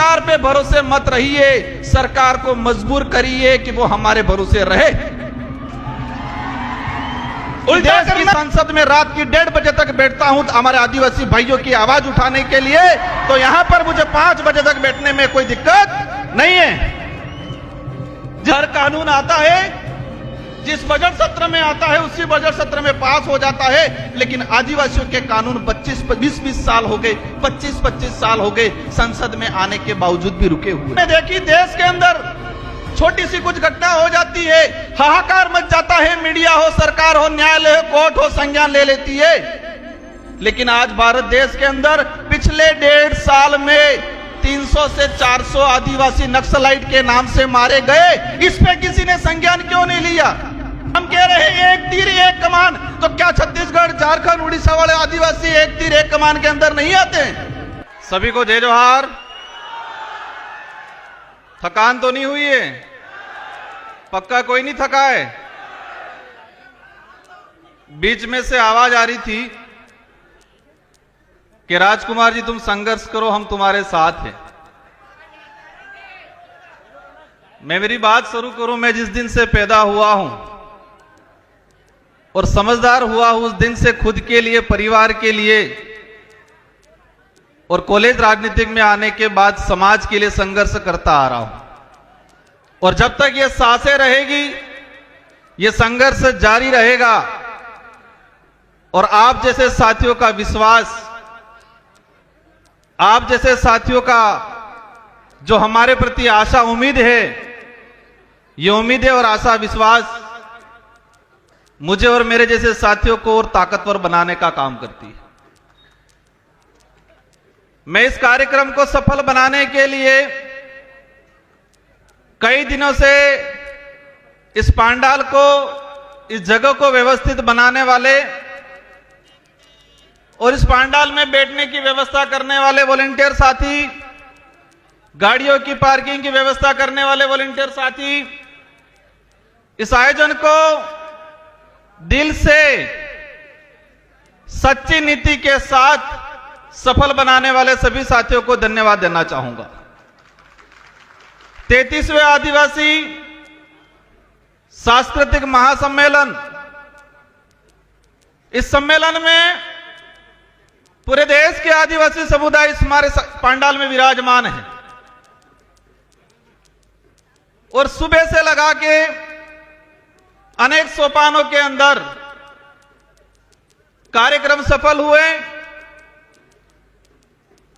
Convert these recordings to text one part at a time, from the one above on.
सरकार पे भरोसे मत रहिए, सरकार को मजबूर करिए कि वो हमारे भरोसे रहे। देश की संसद में रात की 1:30 बजे तक बैठता हूं हमारे आदिवासी भाइयों की आवाज उठाने के लिए, तो यहां पर मुझे 5 बजे तक बैठने में कोई दिक्कत नहीं है। हर कानून आता है, जिस बजट सत्र में आता है उसी बजट सत्र में पास हो जाता है, लेकिन आदिवासियों के कानून 20-20 साल हो गए, 25-25 साल हो गए संसद में आने के बावजूद भी रुके हुए। देखिए देश के अंदर छोटी सी कुछ घटना हो जाती है, हाहाकार मच जाता है, मीडिया हो, सरकार हो, न्यायालय हो, कोर्ट हो, संज्ञान ले लेती है। लेकिन आज भारत देश के अंदर पिछले 1.5 साल में 300 से 400 आदिवासी नक्सलाइट के नाम से मारे गए, इस पे किसी ने संज्ञान क्यों नहीं लिया? हम कह रहे हैं एक तीर एक कमान, तो क्या छत्तीसगढ़, झारखंड, उड़ीसा वाले आदिवासी एक तीर एक कमान के अंदर नहीं आते? सभी को जय जोहार। थकान तो नहीं हुई है? पक्का कोई नहीं थका है? बीच में से आवाज आ रही थी कि राजकुमार जी तुम संघर्ष करो, हम तुम्हारे साथ हैं। मैं मेरी बात शुरू करूं, मैं जिस दिन से पैदा हुआ हूं और समझदार हुआ हूं, उस दिन से खुद के लिए, परिवार के लिए और कॉलेज राजनीतिक में आने के बाद समाज के लिए संघर्ष करता आ रहा हूं। और जब तक ये सांसें रहेगी, ये संघर्ष जारी रहेगा। और आप जैसे साथियों का विश्वास, आप जैसे साथियों का जो हमारे प्रति आशा उम्मीद है, ये उम्मीदें और आशा विश्वास मुझे और मेरे जैसे साथियों को और ताकतवर बनाने का काम करती है। मैं इस कार्यक्रम को सफल बनाने के लिए कई दिनों से इस पांडाल को, इस जगह को व्यवस्थित बनाने वाले और इस पांडाल में बैठने की व्यवस्था करने वाले वॉलंटियर साथी, गाड़ियों की पार्किंग की व्यवस्था करने वाले वॉलंटियर साथी, इस आयोजन को दिल से, सच्ची नीति के साथ सफल बनाने वाले सभी साथियों को धन्यवाद देना चाहूंगा। 33वें आदिवासी सांस्कृतिक महासम्मेलन, इस सम्मेलन में पूरे देश के आदिवासी समुदाय इस हमारे पांडाल में विराजमान है और सुबह से लगा के अनेक सोपानों के अंदर कार्यक्रम सफल हुए।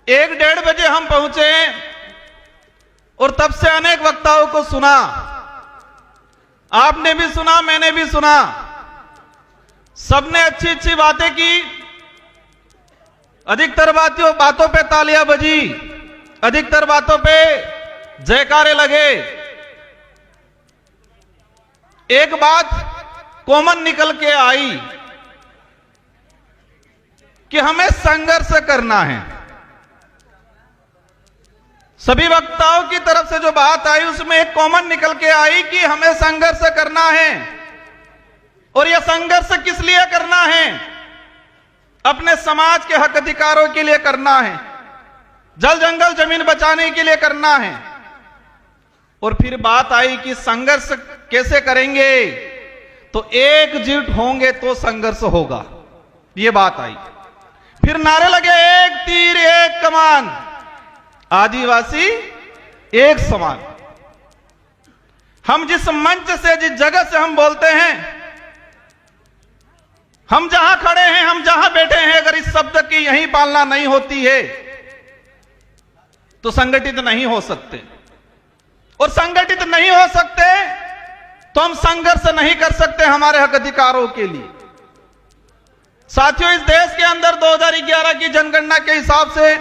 1-1:30 बजे हम पहुंचे और तब से अनेक वक्ताओं को सुना। आपने भी सुना, मैंने भी सुना। सबने अच्छी अच्छी बातें की, अधिकतर बातों पे तालियां बजी, अधिकतर बातों पे जयकारे लगे। एक बात कॉमन निकल के आई कि हमें संघर्ष करना है। सभी वक्ताओं की तरफ से जो बात आई उसमें एक कॉमन निकल के आई कि हमें संघर्ष करना है। और यह संघर्ष किस लिए करना है? अपने समाज के हक अधिकारों के लिए करना है, जल जंगल जमीन बचाने के लिए करना है। और फिर बात आई कि संघर्ष कैसे करेंगे? तो एकजुट होंगे तो संघर्ष होगा, ये बात आई। फिर नारे लगे, एक तीर एक कमान, आदिवासी एक समान। हम जिस मंच से, जिस जगह से हम बोलते हैं, हम जहां खड़े हैं, हम जहां बैठे हैं, अगर इस शब्द की यही पालना नहीं होती है तो संगठित नहीं हो सकते। और संगठित नहीं हो सकते तो हम संघर्ष नहीं कर सकते हमारे हक अधिकारों के लिए। साथियों, इस देश के अंदर 2011 की जनगणना के हिसाब से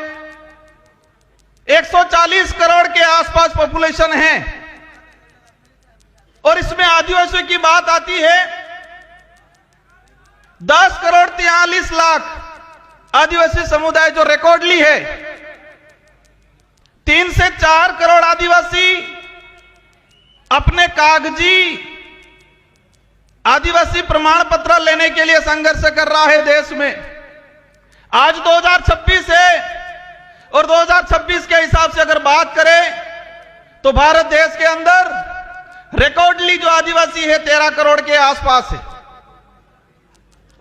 140 करोड़ के आसपास पॉपुलेशन है और इसमें आदिवासियों की बात आती है। 10 करोड़ 43 लाख आदिवासी समुदाय जो रिकॉर्डली है। 3 से 4 करोड़ आदिवासी अपने कागजी आदिवासी प्रमाण पत्र लेने के लिए संघर्ष कर रहा है देश में। आज 2026 है, और 2026 के हिसाब से अगर बात करें तो भारत देश के अंदर रिकॉर्डली जो आदिवासी है 13 करोड़ के आसपास है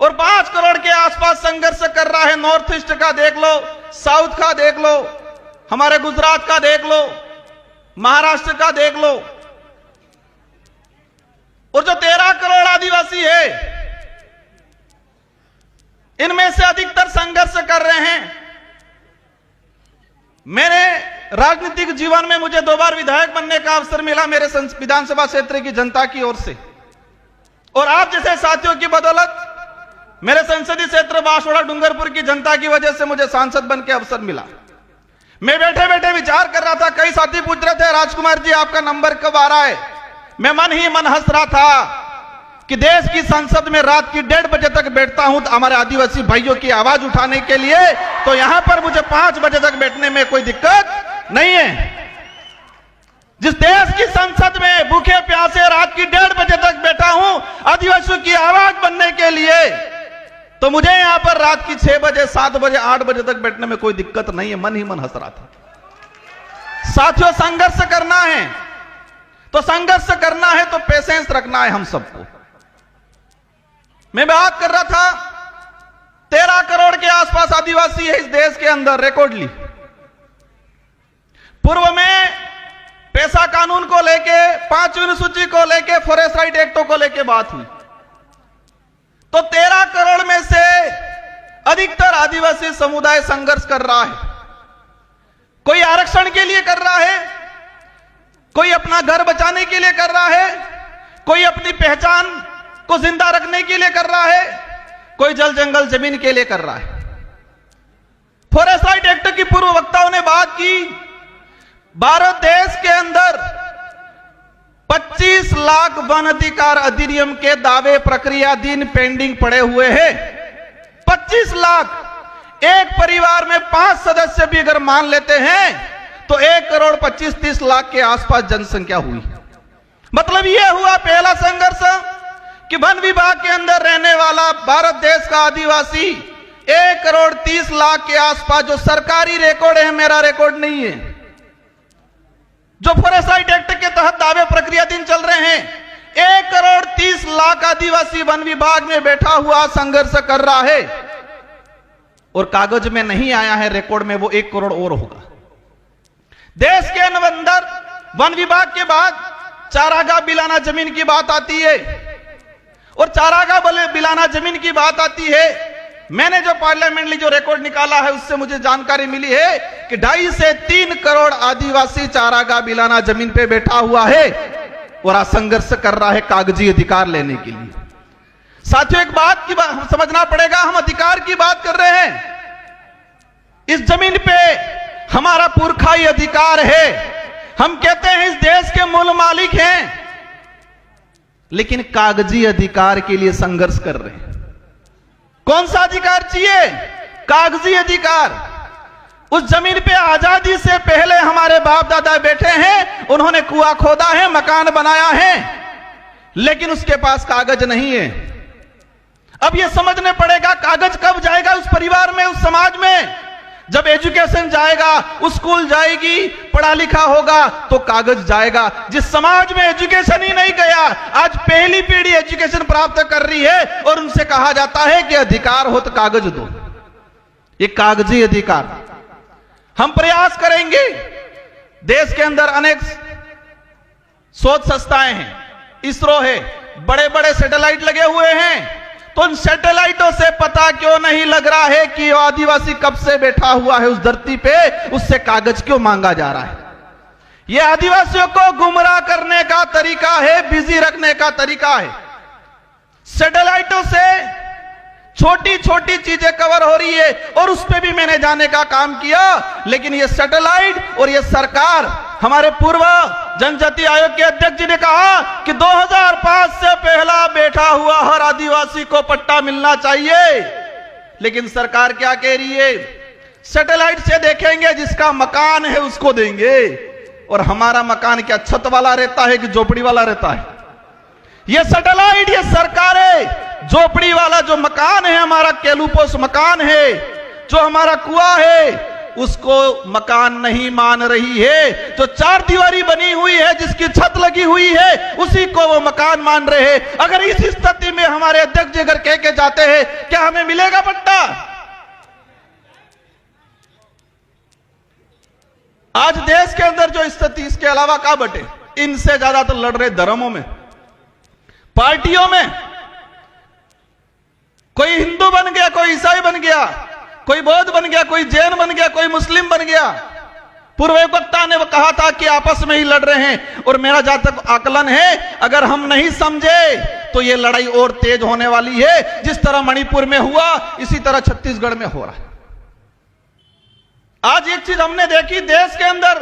और 5 करोड़ के आसपास संघर्ष कर रहा है। नॉर्थ ईस्ट का देख लो, साउथ का देख लो, हमारे गुजरात का देख लो, महाराष्ट्र का देख लो। और जो 13 करोड़ आदिवासी है इनमें से अधिकतर संघर्ष कर रहे हैं। मेरे राजनीतिक जीवन में मुझे 2 बार विधायक बनने का अवसर मिला मेरे विधानसभा क्षेत्र की जनता की ओर से, और आप जैसे साथियों की बदौलत मेरे संसदीय क्षेत्र बांसवाड़ा डूंगरपुर की जनता की वजह से मुझे सांसद बन के अवसर मिला। मैं बैठे बैठे विचार कर रहा था, कई साथी पूछ रहे थे राजकुमार जी आपका नंबर कब आ रहा है। मैं मन ही मन हंस रहा था कि देश की संसद में रात की 1:30 बजे तक बैठता हूं हमारे आदिवासी भाइयों की आवाज उठाने के लिए, तो यहां पर मुझे 5 बजे तक बैठने में कोई दिक्कत नहीं है। जिस देश की संसद में भूखे प्यासे रात की 1:30 बजे तक बैठा हूं आदिवासियों की आवाज बनने के लिए, तो मुझे यहां पर रात की 6 बजे 7 बजे 8 बजे तक बैठने में कोई दिक्कत नहीं है। मन ही मन हंस रहा था। साथियों, संघर्ष करना है तो संघर्ष करना है तो पेशेंस रखना है हम सबको। मैं बात कर रहा था 13 करोड़ के आसपास आदिवासी है इस देश के अंदर रिकॉर्डली। पूर्व में पैसा कानून को लेके, 5वीं अनुसूची को लेके, फॉरेस्ट राइट एक्टों को लेके बात हुई, तो 13 करोड़ में से अधिकतर आदिवासी समुदाय संघर्ष कर रहा है। कोई आरक्षण के लिए कर रहा है, कोई अपना घर बचाने के लिए कर रहा है, कोई अपनी पहचान को जिंदा रखने के लिए कर रहा है, कोई जल जंगल जमीन के लिए कर रहा है। फॉरेस्ट राइट एक्ट की पूर्व वक्ताओं ने बात की, भारत देश के अंदर 25 लाख वन अधिकार अधिनियम के दावे प्रक्रियाधीन पेंडिंग पड़े हुए हैं। 25 लाख। एक परिवार में 5 सदस्य भी अगर मान लेते हैं तो 1,25,30 लाख के आसपास जनसंख्या हुई। मतलब यह हुआ पहला संघर्ष कि वन विभाग के अंदर रहने वाला भारत देश का आदिवासी 1,30 लाख के आसपास, जो सरकारी रिकॉर्ड है, मेरा रिकॉर्ड नहीं है, जो फॉरेस्ट राइट एक्ट के तहत दावे प्रक्रियाधीन चल रहे हैं, 1,30 लाख आदिवासी वन विभाग में बैठा हुआ संघर्ष कर रहा है और कागज में नहीं आया है, रिकॉर्ड में वो 1 करोड़ और होगा। देश के अंदर वन विभाग के बाद चारागाह बिलाना जमीन की बात आती है, और चारागाह बिलाना जमीन की बात आती है। मैंने जो पार्लियामेंटली जो रिकॉर्ड निकाला है उससे मुझे जानकारी मिली है कि 2.5 से 3 करोड़ आदिवासी चारागाह बिलाना जमीन पे बैठा हुआ है और आज संघर्ष कर रहा है कागजी अधिकार लेने के लिए। साथियों, एक बात की समझना पड़ेगा, हम अधिकार की बात कर रहे हैं। इस जमीन पे हमारा पुरखाई अधिकार है, हम कहते हैं इस देश के मूल मालिक हैं, लेकिन कागजी अधिकार के लिए संघर्ष कर रहे हैं। कौन सा अधिकार चाहिए? कागजी अधिकार। उस जमीन पे आजादी से पहले हमारे बाप दादा बैठे हैं, उन्होंने कुआं खोदा है, मकान बनाया है, लेकिन उसके पास कागज नहीं है। अब यह समझने पड़ेगा कागज कब जाएगा उस परिवार में, उस समाज में। जब एजुकेशन जाएगा, उस स्कूल जाएगी, पढ़ा लिखा होगा तो कागज जाएगा। जिस समाज में एजुकेशन ही नहीं गया, आज पहली पीढ़ी एजुकेशन प्राप्त कर रही है और उनसे कहा जाता है कि अधिकार हो तो कागज दो। ये कागजी अधिकार। हम प्रयास करेंगे। देश के अंदर अनेक शोध संस्थाएं हैं, इसरो है, बड़े बड़े सैटेलाइट लगे हुए हैं, तो उन सैटेलाइटों से पता क्यों नहीं लग रहा है कि आदिवासी कब से बैठा हुआ है उस धरती पे, उससे कागज क्यों मांगा जा रहा है? यह आदिवासियों को गुमराह करने का तरीका है, बिजी रखने का तरीका है। सैटेलाइटों से छोटी छोटी चीजें कवर हो रही है और उस पर भी मैंने जाने का काम किया, लेकिन ये सैटेलाइट और ये सरकार, हमारे पूर्व जनजाति आयोग के अध्यक्ष जी ने कहा कि 2005 से पहला बैठा हुआ हर आदिवासी को पट्टा मिलना चाहिए, लेकिन सरकार क्या कह रही है? सैटेलाइट से देखेंगे, जिसका मकान है उसको देंगे। और हमारा मकान क्या छत वाला रहता है कि झोपड़ी वाला रहता है? ये सैटेलाइट, ये सरकारें झोपड़ी वाला जो मकान है, हमारा केलूपोस मकान है, जो हमारा कुआं है, उसको मकान नहीं मान रही है। जो चार दीवारी बनी हुई है, जिसकी छत लगी हुई है, उसी को वो मकान मान रहे हैं। अगर इस स्थिति में हमारे अध्यक्ष जी अगर कह के जाते हैं क्या हमें मिलेगा पट्टा? आज देश के अंदर जो स्थिति, इसके अलावा क्या बटे? इनसे ज्यादा तो लड़ रहे धर्मों में, पार्टियों में। कोई हिंदू बन गया, कोई ईसाई बन गया, कोई बौद्ध बन गया, कोई जैन बन गया, कोई मुस्लिम बन गया। पूर्व वक्ता ने कहा था कि आपस में ही लड़ रहे हैं, और मेरा जहां तक आकलन है, अगर हम नहीं समझे तो यह लड़ाई और तेज होने वाली है। जिस तरह मणिपुर में हुआ, इसी तरह छत्तीसगढ़ में हो रहा है। आज एक चीज हमने देखी, देश के अंदर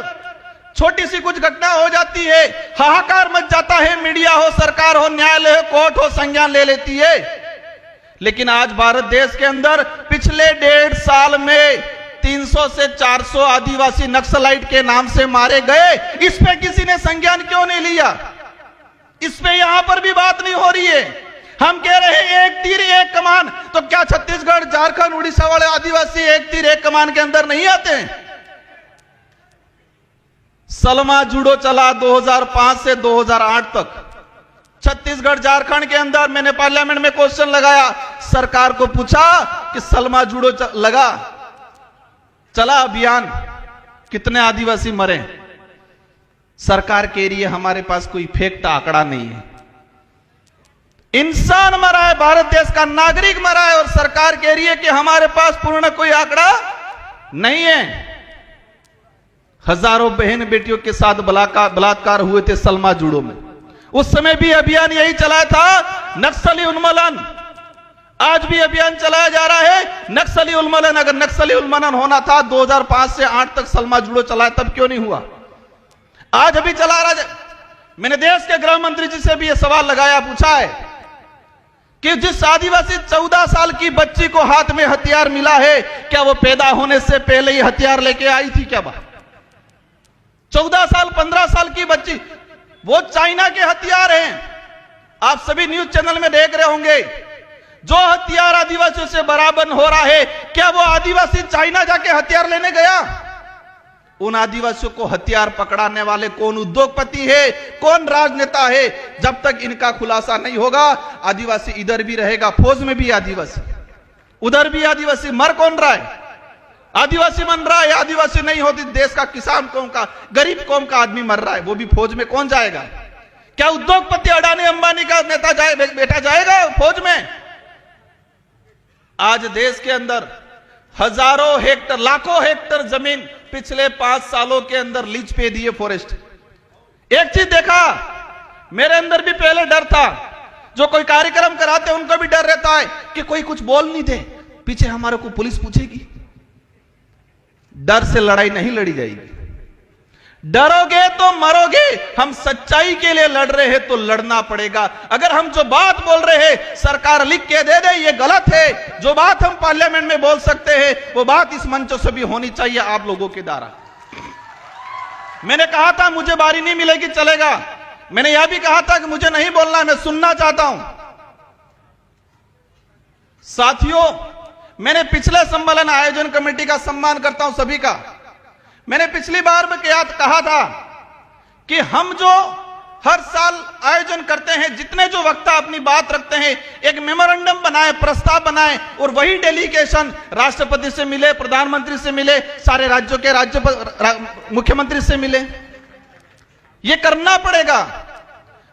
छोटी सी कुछ घटना हो जाती है, हाहाकार मच जाता है, मीडिया हो, सरकार हो, न्यायालय हो, कोर्ट हो, संज्ञान ले लेती है। लेकिन आज भारत देश के अंदर पिछले 1.5 साल में 300 से 400 आदिवासी नक्सलाइट के नाम से मारे गए। इस पे किसी ने संज्ञान क्यों नहीं लिया? इस पे यहां पर भी बात नहीं हो रही है। हम कह रहे हैं एक तीर एक कमान, तो क्या छत्तीसगढ़, झारखंड, उड़ीसा वाले आदिवासी एक तीर एक कमान के अंदर नहीं आते हैं? सलमा जुडो चला 2005 से 2008 तक छत्तीसगढ़, झारखंड के अंदर। मैंने पार्लियामेंट में क्वेश्चन लगाया, सरकार को पूछा कि सलमा जुडो चला अभियान, कितने आदिवासी मरे? सरकार कह रही है हमारे पास कोई फेक्ट आंकड़ा नहीं है। इंसान मरा है, भारत देश का नागरिक मरा है, और सरकार कह रही है कि हमारे पास पूर्ण कोई आंकड़ा नहीं है। हजारों बहन बेटियों के साथ बलात्कार हुए थे सलमा जुडो में। उस समय भी अभियान यही चला था, नक्सली उन्मूलन। आज भी अभियान चलाया जा रहा है, नक्सली उन्मूलन। अगर नक्सली उन्मूलन होना था 2005 से 8 तक सलमा जुडो चलाया, तब क्यों नहीं हुआ? आज अभी चला रहा है। मैंने देश के गृह मंत्री जी से भी यह सवाल लगाया, पूछा है कि जिस आदिवासी 14 साल की बच्ची को हाथ में हथियार मिला है, क्या वो पैदा होने से पहले ही हथियार लेके आई थी क्या? 14 साल, 15 साल की बच्ची, वो चाइना के हथियार हैं। आप सभी न्यूज चैनल में देख रहे होंगे, जो हथियार आदिवासियों से बराबर हो रहा है, क्या वो आदिवासी चाइना जाके हथियार लेने गया? उन आदिवासियों को हथियार पकड़ाने वाले कौन उद्योगपति है, कौन राजनेता है? जब तक इनका खुलासा नहीं होगा, आदिवासी इधर भी रहेगा, फौज में भी आदिवासी, उधर भी आदिवासी। मर कौन रहा है? आदिवासी मर रहा है। आदिवासी नहीं होती, देश का किसान कौम का, गरीब कौम का आदमी मर रहा है, वो भी फौज में कौन जाएगा? क्या उद्योगपति अडानी अंबानी का नेता बेटा जाएगा फौज में? आज देश के अंदर हजारों हेक्टर, लाखों हेक्टर जमीन पिछले 5 सालों के अंदर लीज पे दिए फॉरेस्ट। एक चीज देखा, मेरे अंदर भी पहले डर था, जो कोई कार्यक्रम कराते उनको भी डर रहता है कि कोई कुछ बोल नहीं दे, पीछे हमारे को पुलिस पूछेगी। डर से लड़ाई नहीं लड़ी जाएगी। डरोगे तो मरोगे। हम सच्चाई के लिए लड़ रहे हैं तो लड़ना पड़ेगा। अगर हम जो बात बोल रहे हैं सरकार लिख के दे दे ये गलत है, जो बात हम पार्लियामेंट में बोल सकते हैं वो बात इस मंचों से भी होनी चाहिए आप लोगों के द्वारा। मैंने कहा था मुझे बारी नहीं मिलेगी चलेगा, मैंने यह भी कहा था कि मुझे नहीं बोलना, मैं सुनना चाहता हूं। साथियों, मैंने पिछले सम्मेलन आयोजन कमेटी का सम्मान करता हूं सभी का। मैंने पिछली बार में कहा था कि हम जो हर साल आयोजन करते हैं, जितने जो वक्ता अपनी बात रखते हैं, एक मेमोरेंडम बनाए, प्रस्ताव बनाए और वही डेलीगेशन राष्ट्रपति से मिले, प्रधानमंत्री से मिले, सारे राज्यों के मुख्यमंत्री से मिले। ये करना पड़ेगा।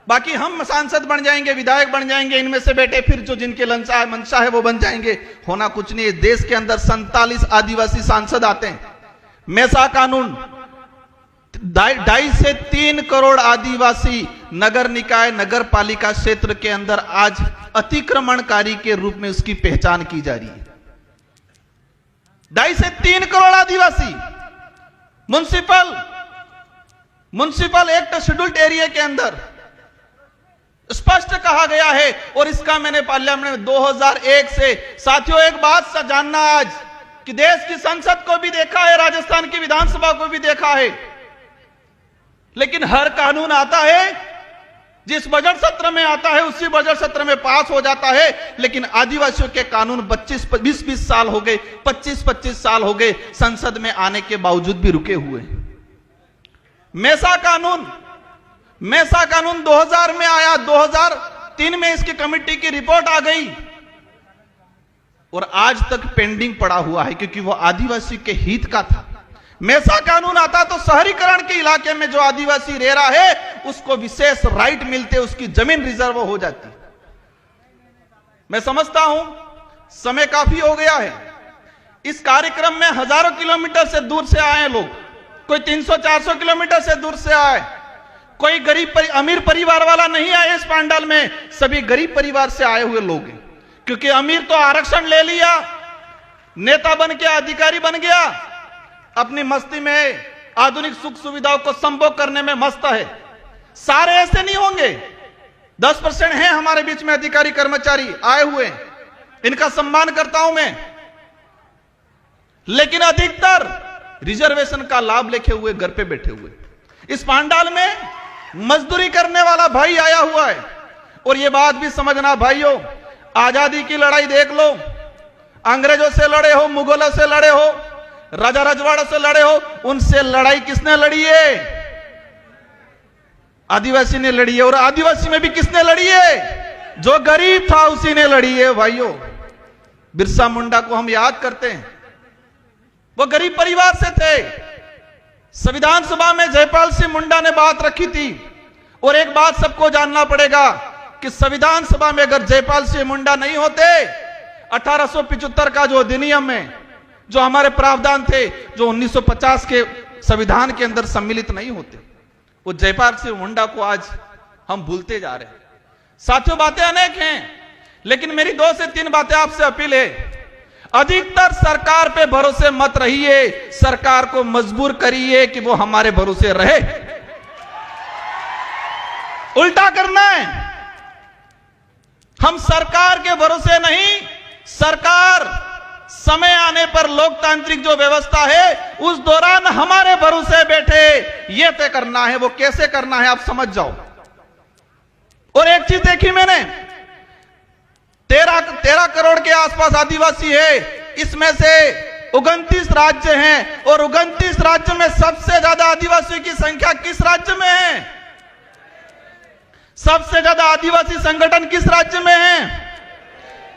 बाकी हम सांसद बन जाएंगे, विधायक बन जाएंगे, इनमें से बेटे फिर जो जिनके मंशा है वो बन जाएंगे, होना कुछ नहीं है। देश के अंदर 47 आदिवासी सांसद आते हैं। मेसा कानून 2.5 से 3 करोड़ आदिवासी नगर निकाय, नगर पालिका क्षेत्र के अंदर आज अतिक्रमणकारी के रूप में उसकी पहचान की जा रही है। 2.5 से 3 करोड़ आदिवासी म्युनिसिपल एक्ट शेड्यूल्ड एरिया के अंदर स्पष्ट कहा गया है। और इसका मैंने पार्लियामेंट में 2001 से, साथियों एक बात जानना आज कि देश की संसद को भी देखा है, राजस्थान की विधानसभा को भी देखा है, लेकिन हर कानून आता है जिस बजट सत्र में आता है उसी बजट सत्र में पास हो जाता है, लेकिन आदिवासियों के कानून 20-20 साल हो गए, 25-25 साल हो गए संसद में आने के बावजूद भी रुके हुए। मेसा कानून 2000 में आया, 2003 में इसकी कमेटी की रिपोर्ट आ गई और आज तक पेंडिंग पड़ा हुआ है, क्योंकि वो आदिवासी के हित का था। मेसा कानून आता तो शहरीकरण के इलाके में जो आदिवासी रह रहा है उसको विशेष राइट मिलते, उसकी जमीन रिजर्व हो जाती। मैं समझता हूं समय काफी हो गया है। इस कार्यक्रम में हजारों किलोमीटर से दूर से आए लोग, कोई 300-400 किलोमीटर से दूर से आए, कोई अमीर परिवार वाला नहीं आए इस पंडाल में, सभी गरीब परिवार से आए हुए लोग हैं। क्योंकि अमीर तो आरक्षण ले लिया, नेता बन गया, अधिकारी बन गया, अपनी मस्ती में आधुनिक सुख सुविधाओं को संभोग करने में मस्त है। सारे ऐसे नहीं होंगे, 10% हैं हमारे बीच में अधिकारी कर्मचारी आए हुए, इनका सम्मान करता हूं मैं, लेकिन अधिकतर रिजर्वेशन का लाभ लेके हुए घर पे बैठे हुए। इस पंडाल में मजदूरी करने वाला भाई आया हुआ है। और यह बात भी समझना भाइयों, आजादी की लड़ाई देख लो, अंग्रेजों से लड़े हो, मुगलों से लड़े हो, राजा रजवाड़ों से लड़े हो, उनसे लड़ाई किसने लड़ी है? आदिवासी ने लड़ी है। और आदिवासी में भी किसने लड़ी है? जो गरीब था उसी ने लड़ी है भाइयों। बिरसा मुंडा को हम याद करते हैं, वो गरीब परिवार से थे। संविधान सभा में जयपाल सिंह मुंडा ने बात रखी थी। और एक बात सबको जानना पड़ेगा कि संविधान सभा में अगर जयपाल सिंह मुंडा नहीं होते, 1875 का जो अधिनियम है, जो हमारे प्रावधान थे, जो 1950 के संविधान के अंदर सम्मिलित नहीं होते, वो जयपाल सिंह मुंडा को आज हम भूलते जा रहे हैं। साथियों, बातें अनेक हैं, लेकिन मेरी 2 से 3 बातें आपसे अपील है। अधिकतर सरकार पे भरोसे मत रहिए, सरकार को मजबूर करिए कि वो हमारे भरोसे रहे। उल्टा करना है, हम सरकार के भरोसे नहीं, सरकार समय आने पर लोकतांत्रिक जो व्यवस्था है उस दौरान हमारे भरोसे बैठे, यह तय करना है। वो कैसे करना है आप समझ जाओ। और एक चीज देखी मैंने, 13 करोड़ के आसपास आदिवासी है, इसमें से 29 राज्य हैं, और 29 राज्य में सबसे ज्यादा आदिवासियों की संख्या किस राज्य में है? सबसे ज्यादा आदिवासी संगठन किस राज्य में है?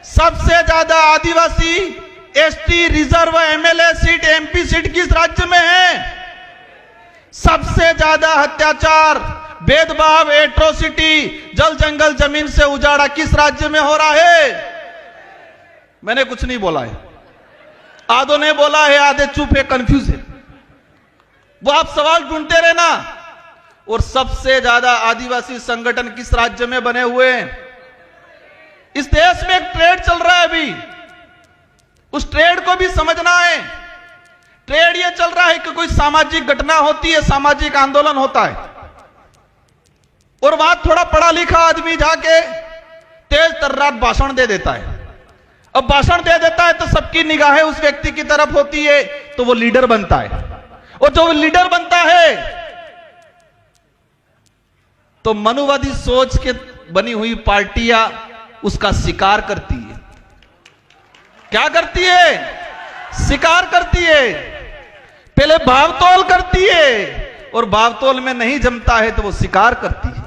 सबसे ज्यादा आदिवासी ST reserve MLA seat, MP seat किस राज्य में है? सबसे ज्यादा अत्याचार, भेदभाव, एट्रोसिटी, जल जंगल जमीन से उजाड़ा किस राज्य में हो रहा है? मैंने कुछ नहीं बोला है, आधों ने बोला है, आधे चुप है, कंफ्यूज है। वो आप सवाल ढूंढते रहना। और सबसे ज्यादा आदिवासी संगठन किस राज्य में बने हुए हैं? इस देश में एक ट्रेड चल रहा है अभी, उस ट्रेड को भी समझना है। ट्रेड ये चल रहा है कि कोई सामाजिक घटना होती है, सामाजिक आंदोलन होता है, और वहां थोड़ा पढ़ा लिखा आदमी जाके तेज तर्रार भाषण दे देता है। अब भाषण दे देता है तो सबकी निगाहें उस व्यक्ति की तरफ होती है, तो वो लीडर बनता है। और जो लीडर बनता है तो मनुवादी सोच के बनी हुई पार्टियां उसका शिकार करती है। क्या करती है? शिकार करती है। पहले भावतोल करती है, और भावतोल में नहीं जमता है तो वो शिकार करती है।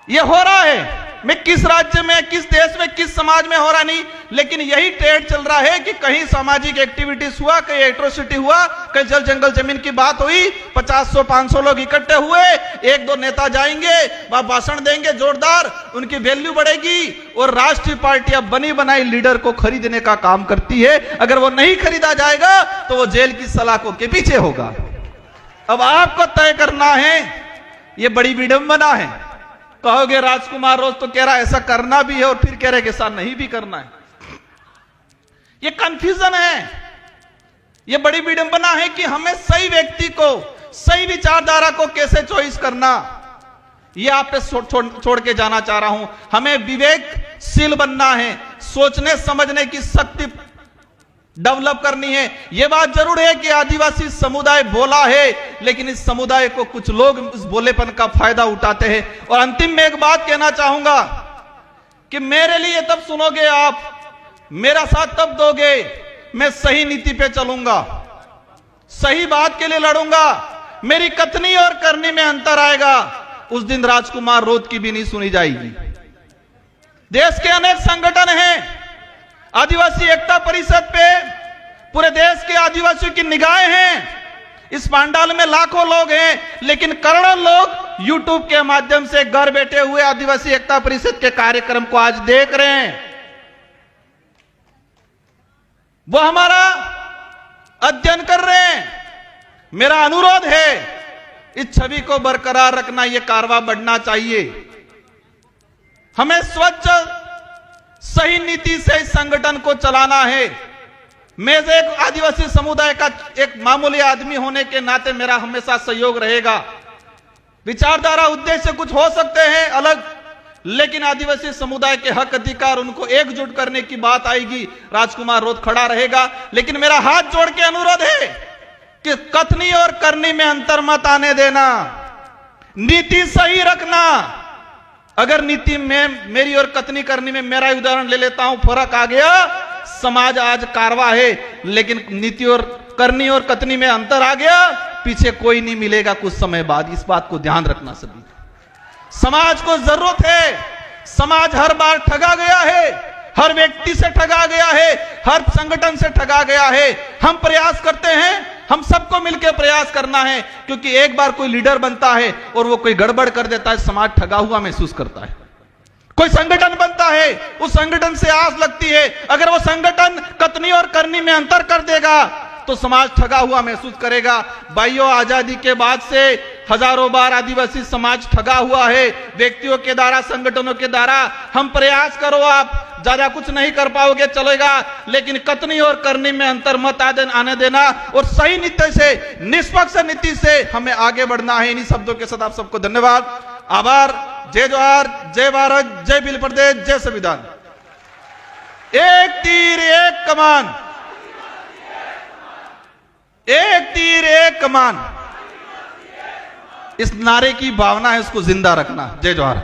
ये हो रहा है। मैं किस राज्य में, किस देश में, किस समाज में हो रहा नहीं, लेकिन यही ट्रेड चल रहा है कि कहीं सामाजिक एक्टिविटीज हुआ, कहीं एट्रोसिटी हुआ, कहीं जल जंगल जमीन की बात हुई, 50-100-500 लोग इकट्ठे हुए, 1-2 नेता जाएंगे, वह भाषण देंगे जोरदार, उनकी वैल्यू बढ़ेगी, और राष्ट्रीय पार्टियां बनी बनाई लीडर को खरीदने का काम करती है। अगर वो नहीं खरीदा जाएगा तो वो जेल की सलाखों के पीछे होगा। अब आपको तय करना है, ये बड़ी विडंबना है। कहोगे राजकुमार रोज तो कह रहा है ऐसा करना भी है, और फिर कह रहे कि ऐसा नहीं भी करना है। ये कंफ्यूजन है, ये बड़ी विडंबना है कि हमें सही व्यक्ति को, सही विचारधारा को कैसे चॉइस करना, ये आप पे छोड़ के जाना चाह रहा हूं। हमें विवेकशील बनना है, सोचने समझने की शक्ति डेवलप करनी है। यह बात जरूर है कि आदिवासी समुदाय बोला है, लेकिन इस समुदाय को कुछ लोग इस बोलेपन का फायदा उठाते हैं। और अंतिम में एक बात कहना चाहूंगा कि मेरे लिए तब सुनोगे आप, मेरा साथ तब दोगे, मैं सही नीति पे चलूंगा, सही बात के लिए लड़ूंगा, मेरी कथनी और करनी में अंतर आएगा, उस दिन राजकुमार रोध की भी नहीं सुनी जाएगी। देश के अनेक संगठन हैं, आदिवासी एकता परिषद पे पूरे देश के आदिवासियों की निगाहें हैं। इस पंडाल में लाखों लोग हैं, लेकिन करोड़ों लोग यूट्यूब के माध्यम से घर बैठे हुए आदिवासी एकता परिषद के कार्यक्रम को आज देख रहे हैं। वो हमारा अध्ययन कर रहे हैं। मेरा अनुरोध है, इस छवि को बरकरार रखना, यह कारवां बढ़ना चाहिए। हमें स्वच्छ सही नीति से इस संगठन को चलाना है। मैं एक आदिवासी समुदाय का एक मामूली आदमी होने के नाते मेरा हमेशा सहयोग रहेगा। विचारधारा उद्देश्य कुछ हो सकते हैं अलग, लेकिन आदिवासी समुदाय के हक अधिकार, उनको एकजुट करने की बात आएगी, राजकुमार रोध खड़ा रहेगा। लेकिन मेरा हाथ जोड़ के अनुरोध है कि कथनी और करनी में अंतर मत आने देना, नीति सही रखना। अगर नीति में मेरी और कथनी करनी में, मेरा उदाहरण ले लेता हूं, फर्क आ गया, समाज आज कारवा है, लेकिन नीति और करनी और कथनी में अंतर आ गया, पीछे कोई नहीं मिलेगा कुछ समय बाद। इस बात को ध्यान रखना सभी। समाज को जरूरत है। समाज हर बार ठगा गया है, हर व्यक्ति से ठगा गया है, हर संगठन से ठगा गया है। हम प्रयास करते हैं, हम सबको मिलकर प्रयास करना है, क्योंकि एक बार कोई लीडर बनता है और वो कोई गड़बड़ कर देता है, समाज ठगा हुआ महसूस करता है। कोई संगठन बनता है, उस संगठन से आस लगती है, अगर वो संगठन कथनी और करनी में अंतर कर देगा तो समाज ठगा हुआ महसूस करेगा। भाइयों, आजादी के बाद से हजारों बार आदिवासी समाज ठगा हुआ है, व्यक्तियों के द्वारा, संगठनों के द्वारा। हम प्रयास करो, आप ज्यादा कुछ नहीं कर पाओगे, चलेगा, लेकिन कथनी और करनी में अंतर मत आने देना और सही नीति से, निष्पक्ष नीति से हमें आगे बढ़ना है। इन्हीं शब्दों के साथ आप सबको धन्यवाद, आभार। जय जोहार, जय भारत, जय भील प्रदेश, जय संविधान। एक तीर एक कमान, एक तीर एक कमान, इस नारे की भावना है, उसको जिंदा रखना। जय जोहार।